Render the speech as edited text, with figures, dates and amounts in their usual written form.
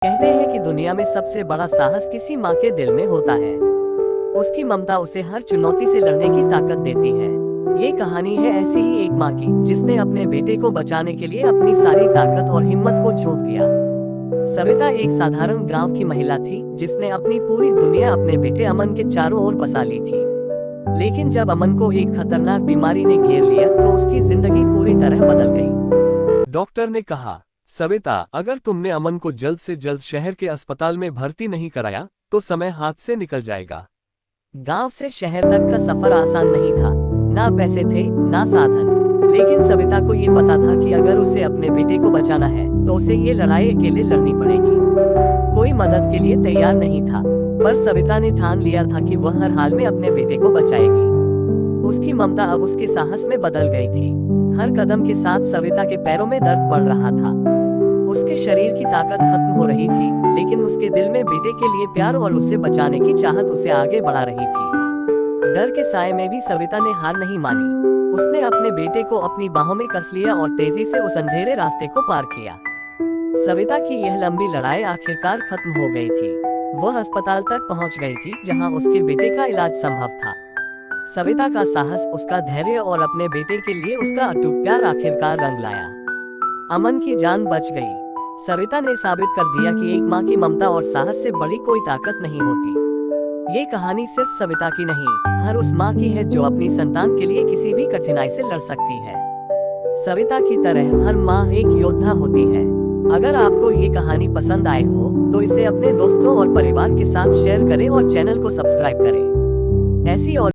कहते हैं कि दुनिया में सबसे बड़ा साहस किसी माँ के दिल में होता है। उसकी ममता उसे हर चुनौती से लड़ने की ताकत देती है। ये कहानी है ऐसी ही एक माँ की, जिसने अपने बेटे को बचाने के लिए अपनी सारी ताकत और हिम्मत को झोंक दिया। सविता एक साधारण गांव की महिला थी, जिसने अपनी पूरी दुनिया अपने बेटे अमन के चारों ओर बसा ली थी। लेकिन जब अमन को एक खतरनाक बीमारी ने घेर लिया, तो उसकी जिंदगी पूरी तरह बदल गई। डॉक्टर ने कहा, सविता, अगर तुमने अमन को जल्द से जल्द शहर के अस्पताल में भर्ती नहीं कराया तो समय हाथ से निकल जाएगा। गांव से शहर तक का सफर आसान नहीं था। ना पैसे थे, ना साधन। लेकिन सविता को ये पता था कि अगर उसे अपने बेटे को बचाना है, तो उसे ये लड़ाई अकेले लड़नी पड़ेगी। कोई मदद के लिए तैयार नहीं था, पर सविता ने ठान लिया था कि वह हर हाल में अपने बेटे को बचाएगी। उसकी ममता अब उसके साहस में बदल गई थी। हर कदम के साथ सविता के पैरों में दर्द बढ़ रहा था। उसके शरीर की ताकत खत्म हो रही थी, लेकिन उसके दिल में बेटे के लिए प्यार और उसे बचाने की चाहत उसे आगे बढ़ा रही थी। डर के साए में भी सविता ने हार नहीं मानी। उसने अपने बेटे को अपनी बाहों में कस लिया और तेजी से उस अंधेरे रास्ते को पार किया। सविता की यह लंबी लड़ाई आखिरकार खत्म हो गई थी। वह अस्पताल तक पहुंच गई थी, जहां उसके बेटे का इलाज संभव था। सविता का साहस, उसका धैर्य और अपने बेटे के लिए उसका अटूट प्यार आखिरकार रंग लाया। अमन की जान बच गई। सविता ने साबित कर दिया कि एक माँ की ममता और साहस से बड़ी कोई ताकत नहीं होती। ये कहानी सिर्फ सविता की नहीं, हर उस माँ की है जो अपनी संतान के लिए किसी भी कठिनाई से लड़ सकती है। सविता की तरह हर माँ एक योद्धा होती है। अगर आपको ये कहानी पसंद आए हो, तो इसे अपने दोस्तों और परिवार के साथ शेयर करें और चैनल को सब्सक्राइब करें। ऐसी और